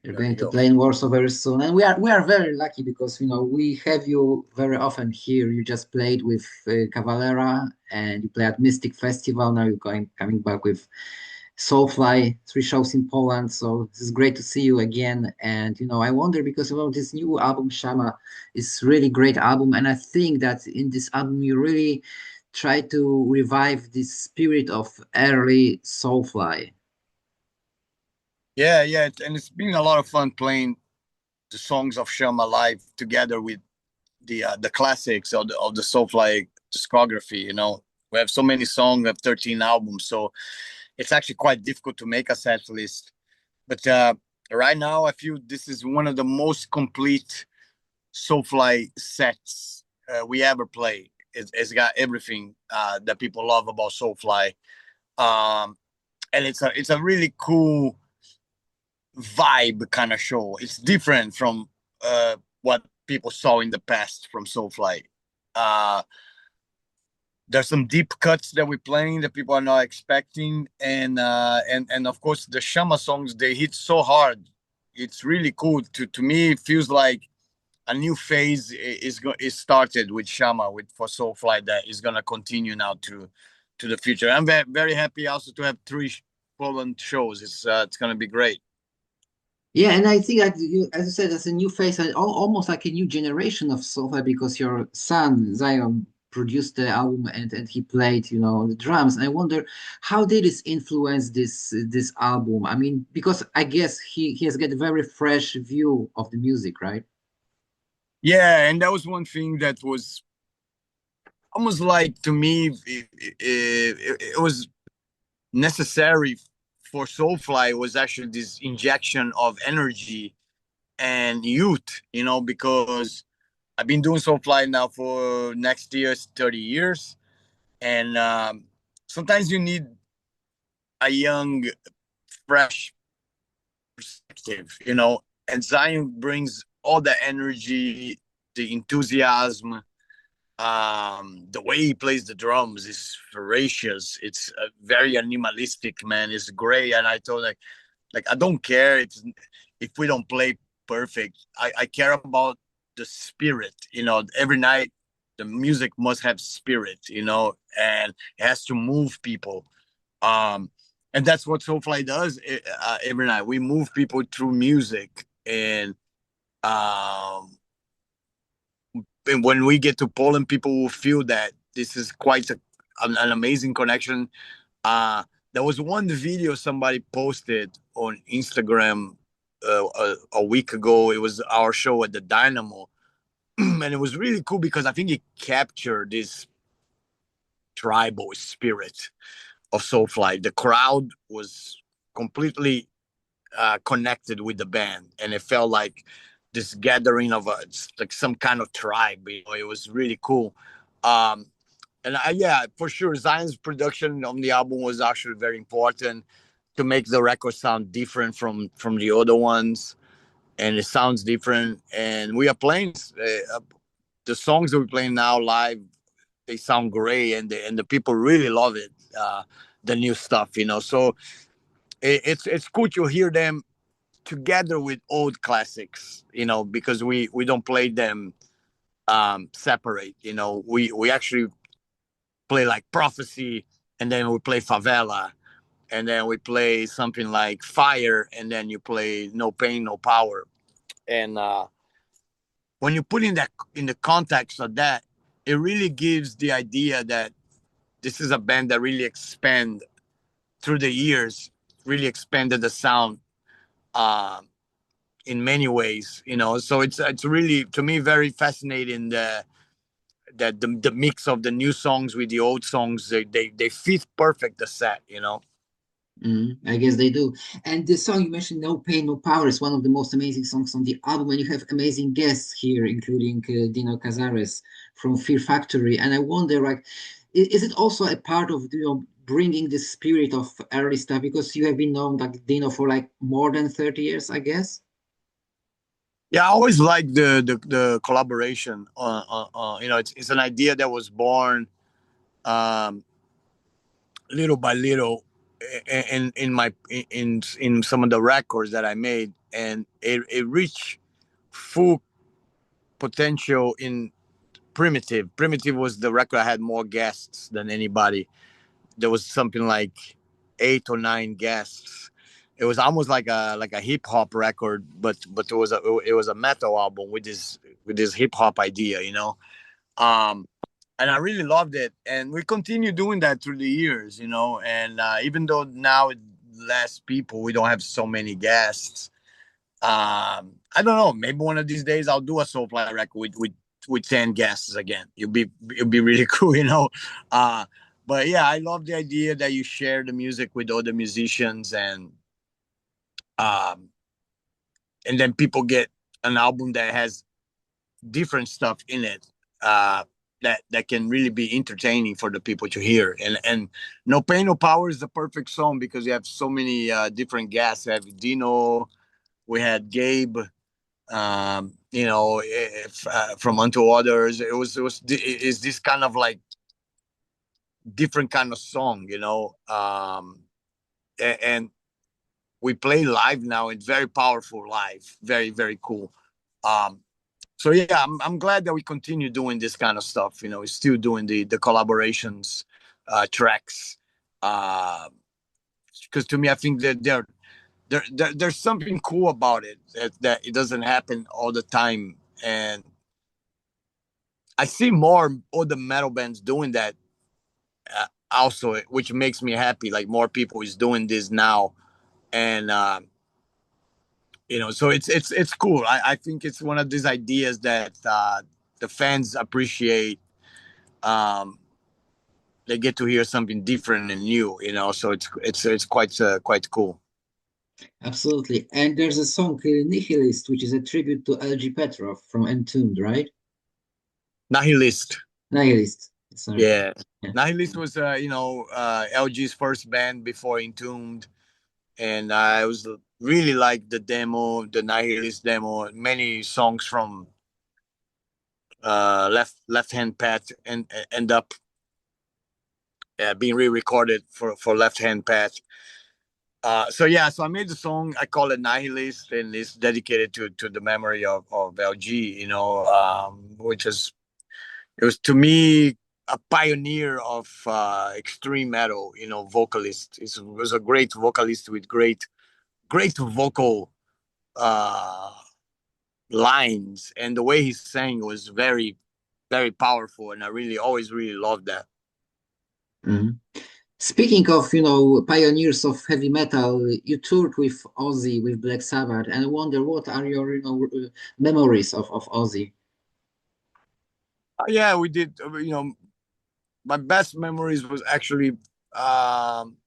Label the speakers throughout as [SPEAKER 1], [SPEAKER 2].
[SPEAKER 1] You're
[SPEAKER 2] There
[SPEAKER 1] going
[SPEAKER 2] you
[SPEAKER 1] to
[SPEAKER 2] go.
[SPEAKER 1] play in Warsaw very soon, and we are very lucky because we have you very often here. You just played with Cavalera, and you play at Mystic Festival. Now you're coming back with Soulfly, 3 shows in Poland. So this is great to see you again. And I wonder because this new album Chama is really great album, and I think that in this album you really try to revive this spirit of early Soulfly.
[SPEAKER 2] Yeah, yeah, and it's been a lot of fun playing the songs of Chama live together with the classics of the Soulfly discography. We have so many songs, we have 13 albums, so it's actually quite difficult to make a set list. But right now, I feel this is one of the most complete Soulfly sets we ever play. It's got everything that people love about Soulfly, and it's a really cool vibe kind of show. It's different from what people saw in the past from Soulfly. Uh, there's some deep cuts that we're playing that people are not expecting, and of course the Shama songs, they hit so hard. It's really cool. To me, it feels like a new phase is started with Shama with for Soulfly that is gonna continue now to the future. I'm very happy also to have 3 Poland shows. It's gonna be great.
[SPEAKER 1] Yeah, and I think that as you said, that's a new face, almost like a new generation of Soulfly because your son Zion produced the album and he played, the drums. And I wonder how did this influence this album? I mean, because I guess he has got a very fresh view of the music, right?
[SPEAKER 2] Yeah, and that was one thing that was almost like to me it was necessary for Soulfly was actually this injection of energy and youth, because I've been doing Soulfly now for next year's 30 years, and sometimes you need a young, fresh perspective, and Zion brings all the energy, the enthusiasm. The way he plays the drums is ferocious. It's very animalistic, man. It's great. And I told like I don't care if we don't play perfect. I care about the spirit. Every night the music must have spirit. And it has to move people. Um, and that's what Soulfly does every night. We move people through music, um, and when we get to Poland, people will feel that this is quite an amazing connection. Uh, there was one video somebody posted on Instagram a week ago. It was our show at the Dynamo, and it was really cool because I think it captured this tribal spirit of Soulfly. The crowd was completely connected with the band, and it felt like this gathering of like some kind of tribe. It was really cool. Um, and yeah, for sure, Zion's production on the album was actually very important to make the record sound different from the other ones, and it sounds different. And we are playing the songs that we're playing now live. They sound great, and the people really love it. The new stuff, So it's cool to hear them together with old classics, because we don't play them separate. We actually play like Prophecy, and then we play Favela, and then we play something like Fire, and then you play No Pain, No Power. And when you put in that in the context of that, it really gives the idea that this is a band that really expand through the years, really expanded the sound uh, in many ways. So it's really to me very fascinating that the mix of the new songs with the old songs, they fit perfect the set.
[SPEAKER 1] I guess they do. And the song you mentioned, No Pain, No Power, is one of the most amazing songs on the album. And you have amazing guests here, including Dino Cazares from Fear Factory. And I wonder, like, is it also a part of, bringing the spirit of early stuff? Because you have been known, like, Dino for like more than 30 years, I guess.
[SPEAKER 2] Yeah, I always like the collaboration. It's an idea that was born um, little by little, in some of the records that I made, and it reached full potential in Primitive. Primitive was the record I had more guests than anybody. There was something like 8 or 9 guests. It was almost like a hip hop record, but it was a metal album with this hip hop idea, you know. And I really loved it, and we continue doing that through the years, you know. And even though now it's less people, we don't have so many guests. I don't know. Maybe one of these days I'll do a Soulfly record with 10 guests again. It'll be really cool, you know. But yeah, I love the idea that you share the music with other musicians, um, and then people get an album that has different stuff in it. That can really be entertaining for the people to hear. And No Pain No Power is the perfect song because you have so many different guests. You have Dino, we had Gabe, you know, from Unto Others. It's this kind of like different kind of song, you know. And we play live now. It's very powerful live, very, very cool. So yeah, I'm glad that we continue doing this kind of stuff. You know, we're still doing the collaborations, tracks, because to me, I think that there's something cool about it that it doesn't happen all the time, and I see more other metal bands doing that also, which makes me happy. Like more people is doing this now, and you know, so it's cool. I think it's one of these ideas that the fans appreciate. Um, they get to hear something different and new, you know. So it's quite cool.
[SPEAKER 1] Absolutely. And there's a song, Nihilist, which is a tribute to LG Petrov from Entombed, right?
[SPEAKER 2] Nihilist.
[SPEAKER 1] Nihilist. Sorry.
[SPEAKER 2] Yeah. Nihilist was you know, LG's first band before Entombed, and I was really like the demo, the Nihilist demo. Many songs from Left Hand Path and end up being re-recorded for Left Hand Path. So yeah, so I made the song. I call it Nihilist, and it's dedicated to the memory of LG. You know, which is, it was to me a pioneer of extreme metal. You know, vocalist. He was a great vocalist with great vocal uh, lines, and the way he sang was very, very powerful, and I really always really loved that.
[SPEAKER 1] Mhm. Speaking of, pioneers of heavy metal, you toured with Ozzy, with Black Sabbath, and I wonder what are your, memories of Ozzy?
[SPEAKER 2] Yeah, we did. You know, my best memories was actually um,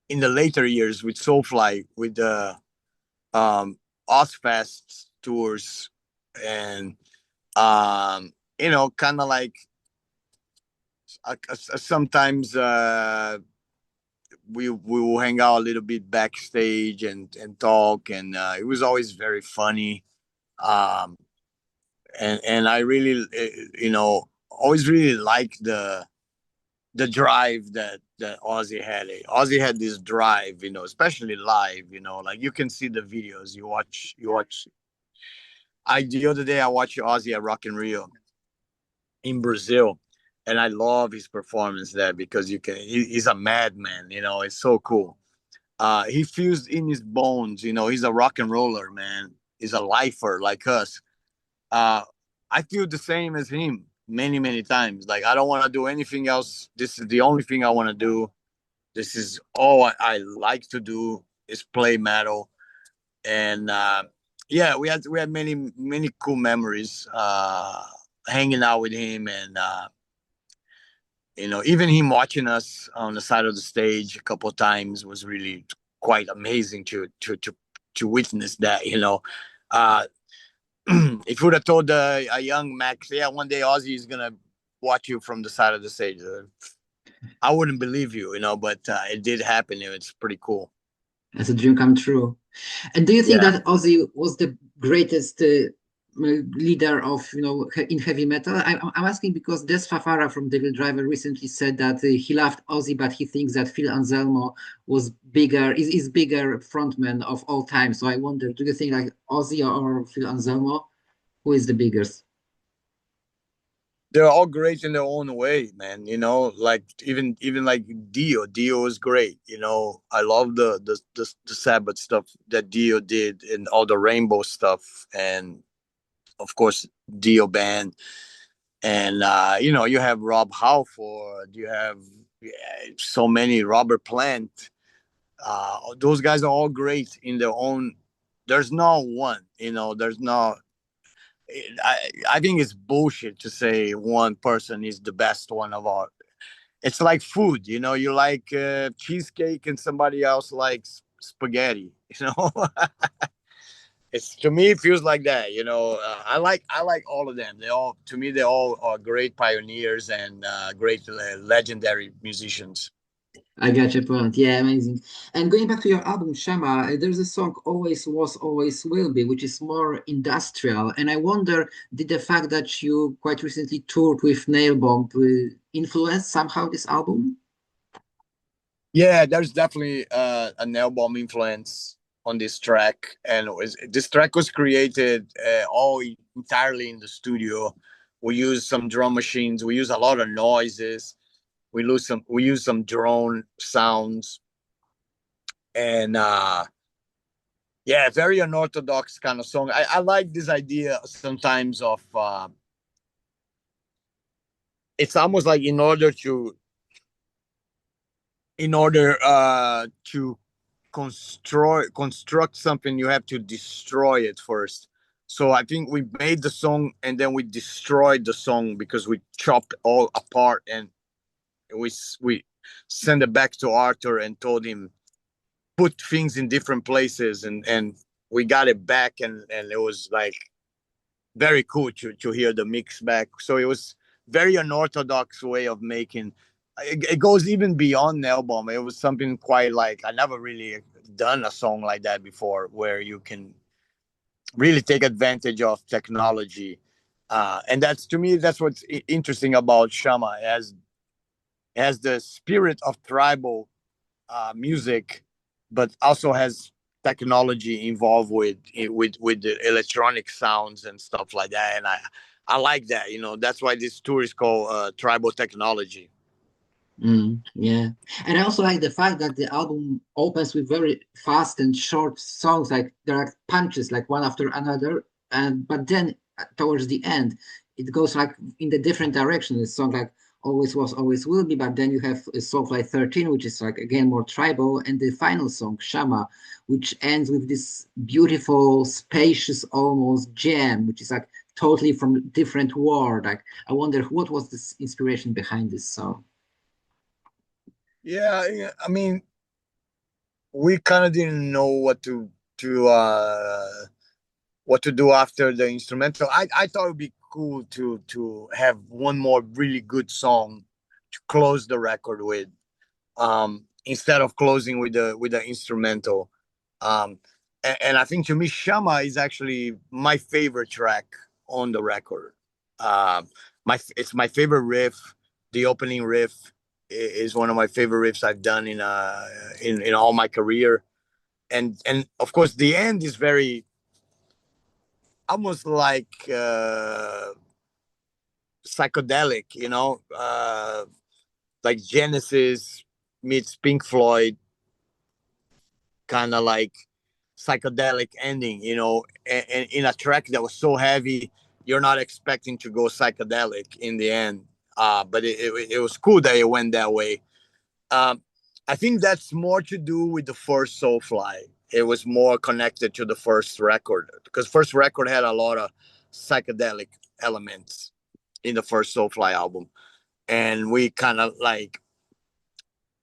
[SPEAKER 2] in the later years with Soulfly, with the Ozfest tours, and you know, kind of like sometimes we will hang out a little bit backstage and talk, and it was always very funny. Um, and I really, you know, always really liked the drive that Ozzy had. Ozzy had this drive, you know, especially live. You know, like you can see the videos. You watch. The other day I watched Ozzy at Rock in Rio in Brazil, and I love his performance there because he's a madman. You know, it's so cool. He feels in his bones. You know, he's a rock and roller, man. He's a lifer like us. Uh, I feel the same as him many times. Like I don't want to do anything else. This is the only thing I want to do. This is all I like to do is play metal. And yeah, we had many cool memories hanging out with him, and you know, even him watching us on the side of the stage a couple of times was really quite amazing to witness that. You know, uh, if you would have told a young Max, yeah, one day Ozzy is gonna watch you from the side of the stage, I wouldn't believe you, you know. But it did happen. It's pretty cool.
[SPEAKER 1] As a dream come true. And do you think
[SPEAKER 2] Yeah.
[SPEAKER 1] that Ozzy was the greatest leader of in heavy metal. I'm asking because Des Fafara from Devil Driver recently said that he loved Ozzy, but he thinks that Phil Anselmo was bigger is bigger frontman of all time. So I wonder, do you think like Ozzy or Phil Anselmo, who is the biggest?
[SPEAKER 2] They're all great in their own way, man. You know, like even like Dio is great. You know, I love the Sabbath stuff that Dio did and all the Rainbow stuff, and of course Dio band. And you know, you have Rob Halford, you have, yeah, so many, Robert Plant. Those guys are all great in their own. There's no one, you know. There's no. I think it's bullshit to say one person is the best one of all. It's like food, you know. You like cheesecake, and somebody else likes spaghetti. You know, it's, to me, it feels like that. You know, I like all of them. They all, to me, they all are great pioneers and great legendary musicians.
[SPEAKER 1] I got your point. Yeah, amazing. And going back to your album, Chama, there's a song "Always Was, Always Will Be," which is more industrial. And I wonder, did the fact that you quite recently toured with Nailbomb influence somehow this album?
[SPEAKER 2] Yeah, there's definitely a nail bomb influence on this track, and this track was created all entirely in the studio. We use some drum machines. We use a lot of noises. We use some drone sounds, and yeah, very unorthodox kind of song. I like this idea sometimes of it's almost like in order to construct something, you have to destroy it first. So I think we made the song and then we destroyed the song because we chopped all apart, and we sent it back to Arthur and told him put things in different places, and we got it back, and it was like very cool to hear the mix back. So it was very unorthodox way of making. It goes even beyond the album. It was something quite like I never really done a song like that before, where you can really take advantage of technology. And that's, to me, that's what's interesting about Shama. It has the spirit of tribal music, but also has technology involved with the electronic sounds and stuff like that. And I like that. You know, that's why this tour is called Tribal Technology.
[SPEAKER 1] Yeah. And I also like the fact that the album opens with very fast and short songs, like there are punches, like one after another. And but then towards the end, it goes like in the different direction. The song like Always Was, Always Will Be, but then you have a Soulfly 13, which is like again more tribal, and the final song, Shama, which ends with this beautiful, spacious, almost jam, which is like totally from different world. Like I wonder what was this inspiration behind this song?
[SPEAKER 2] Yeah, I mean, we kind of didn't know to what to do after the instrumental. I thought it would be cool to have one more really good song to close the record with, instead of closing with the instrumental. And I think, to me, Shama is actually my favorite track on the record. It's my favorite riff. The opening riff is one of my favorite riffs I've done in all my career. And of course the end is very almost like psychedelic, like Genesis meets Pink Floyd, kind of like psychedelic ending, and in a track that was so heavy, you're not expecting to go psychedelic in the end. But it was cool that it went that way. Um, I think that's more to do with the first Soulfly. It was more connected to the first record, because first record had a lot of psychedelic elements in the first Soulfly album, and we kind of like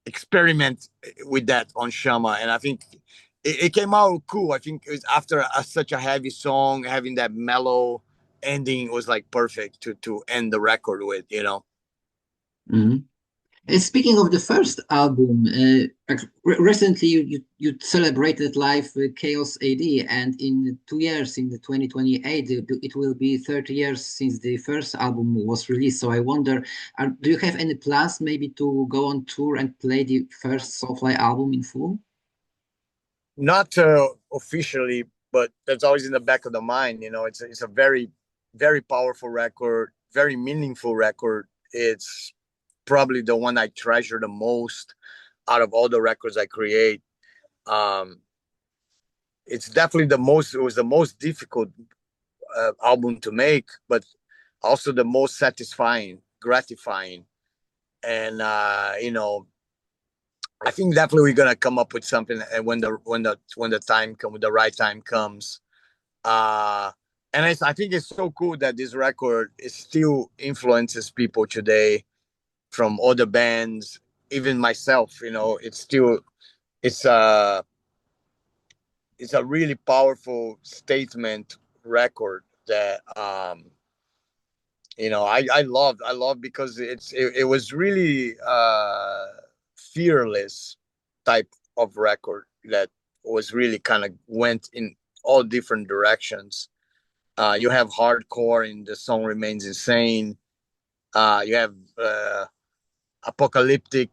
[SPEAKER 2] experiment with that on Shama, and I think it came out cool. I think it was after such a heavy song, having that mellow ending was like perfect to end the record with.
[SPEAKER 1] Mhm. Speaking of the first album, recently you celebrated live Chaos AD, and in 2 years, in the 2028, it will be 30 years since the first album was released. So I wonder, do you have any plans maybe to go on tour and play the first Soulfly album in full?
[SPEAKER 2] Not officially, but that's always in the back of the mind. You know, it's a very, very powerful record, very meaningful record. It's probably the one I treasure the most out of all the records I create. Um, it's definitely the most. It was the most difficult album to make, but also the most satisfying, gratifying, and I think definitely we're gonna come up with something when the time comes, the right time comes. Uh, and I think it's so cool that this record is still influences people today from other bands, even myself. You know, it's a it's a really powerful statement record that I love because it was really fearless type of record that was really kind of went in all different directions. You have hardcore in the song Remains Insane. You have apocalyptic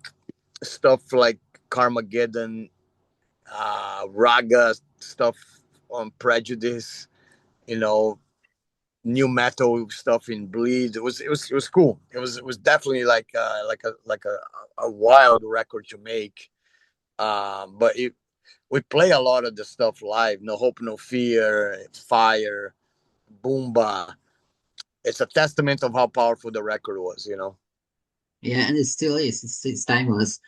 [SPEAKER 2] stuff like Carmageddon, raga stuff on Prejudice, you know, new metal stuff in Bleed. It was cool. It was definitely like a wild record to make. But we play a lot of the stuff live. No Hope, No Fear, Fire, Boomba. It's a testament of how powerful the record was. You know.
[SPEAKER 1] Yeah, and it still is. It's timeless.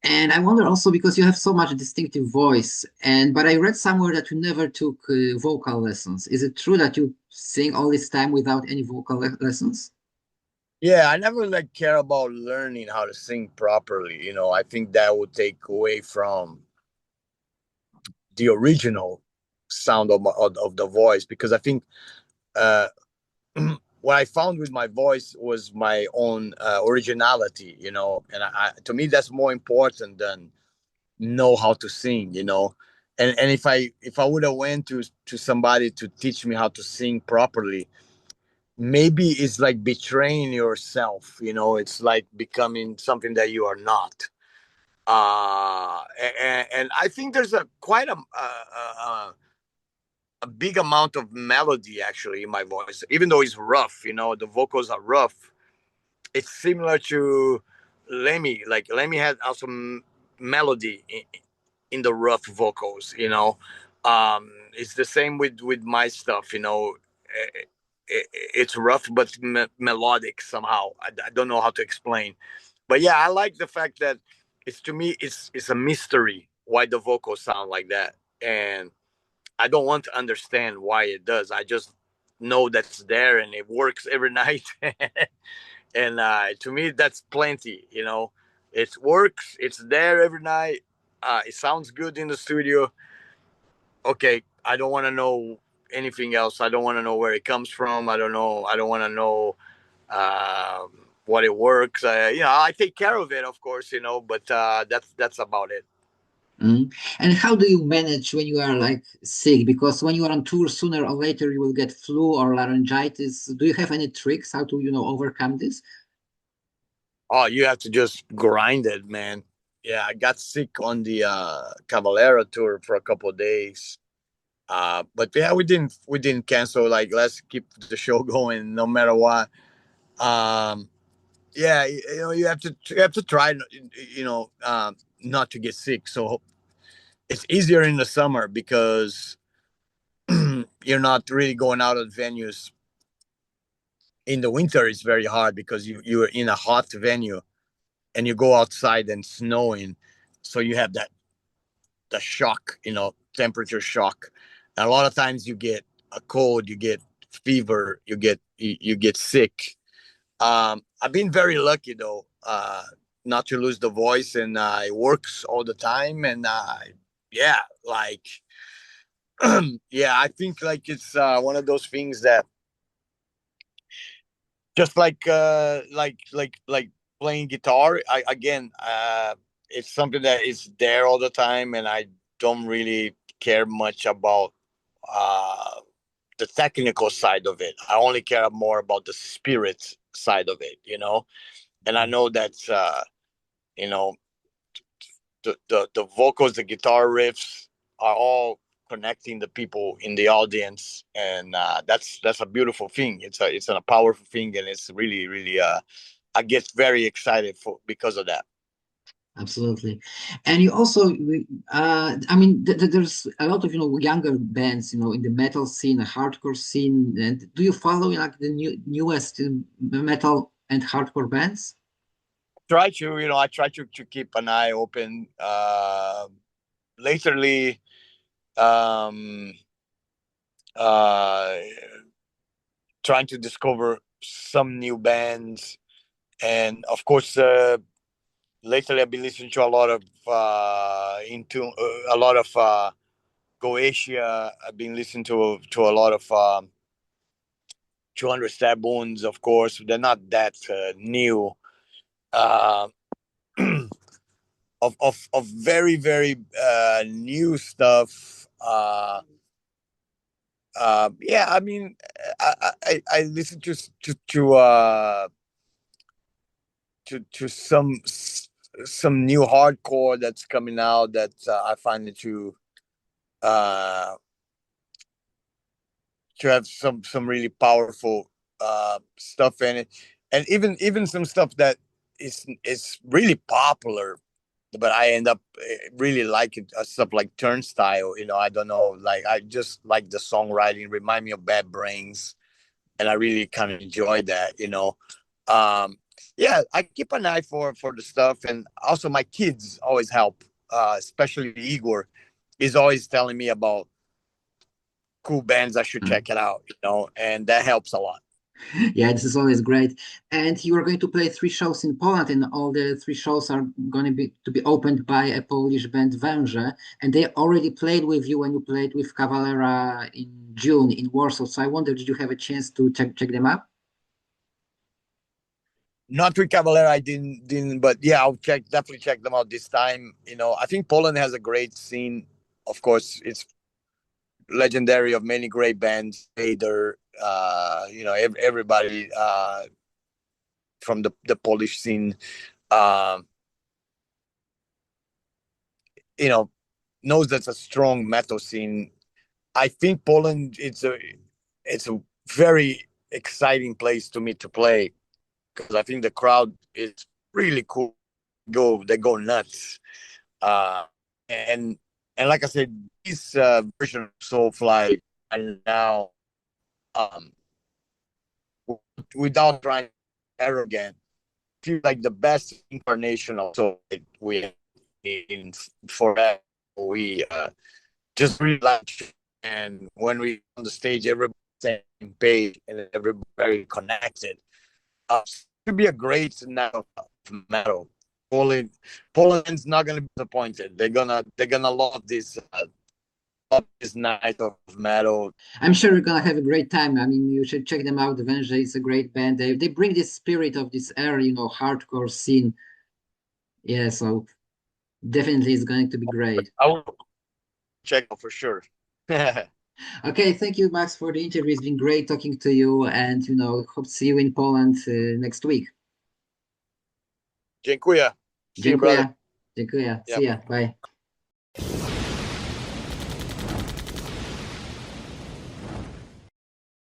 [SPEAKER 1] And I wonder also because you have so much distinctive voice, and but I read somewhere that you never took vocal lessons. Is it true that you sing all this time without any vocal lessons?
[SPEAKER 2] Yeah, I never like care about learning how to sing properly. You know, I think that would take away from the original sound of the voice because I think uh, what I found with my voice was my own originality, you know, and to me that's more important than know how to sing, you know. And if I would have went to somebody to teach me how to sing properly, maybe it's like betraying yourself, you know. It's like becoming something that you are not. And I think there's a quite a big amount of melody actually in my voice, even though it's rough. You know, the vocals are rough. It's similar to Lemmy. Like Lemmy had also melody in the rough vocals. You know, it's the same with my stuff. You know, it's rough but melodic somehow. I don't know how to explain, but yeah, I like the fact that it's to me it's a mystery why the vocals sound like that, and I don't want to understand why it does. I just know that's there and it works every night. And to me, that's plenty. You know, it works. It's there every night. It sounds good in the studio. Okay, I don't want to know anything else. I don't want to know where it comes from. I don't know. I don't want to know what it works. I take care of it, of course. You know, but that's about it.
[SPEAKER 1] Mm. And how do you manage when you are like sick? Because when you are on tour, sooner or later you will get flu or laryngitis. Do you have any tricks how to, overcome this?
[SPEAKER 2] Oh, you have to just grind it, man. Yeah, I got sick on the Cavalera tour for a couple of days. But yeah, we didn't cancel. Like, let's keep the show going no matter what. Um, yeah, you have to try, not to get sick. So it's easier in the summer because you're not really going out of venues. In the winter, it's very hard because you're in a hot venue and you go outside and snowing, so you have that the shock, temperature shock. And a lot of times you get a cold, you get fever, you get sick. I've been very lucky though, not to lose the voice, and it works all the time. And yeah, like yeah, I think like it's one of those things that just like playing guitar. It's something that is there all the time, and I don't really care much about the technical side of it. I only care more about the spirit side of it, And I know that you know the vocals, the guitar riffs are all connecting the people in the audience, and that's a beautiful thing. It's a powerful thing, and it's really really I get very excited because of that.
[SPEAKER 1] Absolutely. And you also, I mean, there's a lot of, younger bands, in the metal scene, the hardcore scene. And do you follow like the newest metal and hardcore bands?
[SPEAKER 2] I try to keep an eye open. Lately, um, uh, trying to discover some new bands, and of course, lately I've been listening to a lot of Goetia. I've been listening to a lot of 200 Stab Wounds. Of course, they're not that new. Uh, of very very new stuff. Yeah, I mean, I listen to some new hardcore that's coming out that I find it uh, to have some really powerful stuff in it, and even some stuff that is really popular, but I end up really liking stuff like Turnstile. I don't know, like I just like the songwriting, remind me of Bad Brains, and I really kind of enjoy that. Um, yeah, I keep an eye for the stuff, and also my kids always help, especially Igor is always telling me about cool bands I should check it out, and that helps a lot.
[SPEAKER 1] Yeah, this is always great. And you are going to play 3 shows in Poland, and all the 3 shows are going to be opened by a Polish band, Węże, and they already played with you when you played with Cavalera in June in Warsaw. So I wonder, did you have a chance to check them out?
[SPEAKER 2] Not with Cavalera, I didn't, but yeah, I'll definitely check them out this time. I think Poland has a great scene. Of course, it's legendary of many great bands. Vader, everybody from the Polish scene, um, knows that's a strong metal scene. I think Poland it's a very exciting place to me to play, because I think the crowd is really cool. They go nuts, uh, and like I said, this version of Soulfly and now, um, without trying arrogant, feel like the best incarnation of Soul we in forever. We just really like, and when we on the stage, everybody same page and everybody very connected. To be a great night of metal. Poland's not gonna be disappointed. They're gonna love this night of metal.
[SPEAKER 1] I'm sure you're gonna have a great time. I mean, you should check them out. Węże is a great band. They bring this spirit of this era, hardcore scene. Yeah, so definitely it's going to be great.
[SPEAKER 2] I will check out for sure.
[SPEAKER 1] Okay, thank you, Max, for the interview. It's been great talking to you, and hope to see you in Poland next week.
[SPEAKER 2] Dziękuję. See you, brother.
[SPEAKER 1] Dziękuję. Dziękuję.
[SPEAKER 2] Yep.
[SPEAKER 1] See ya. Bye.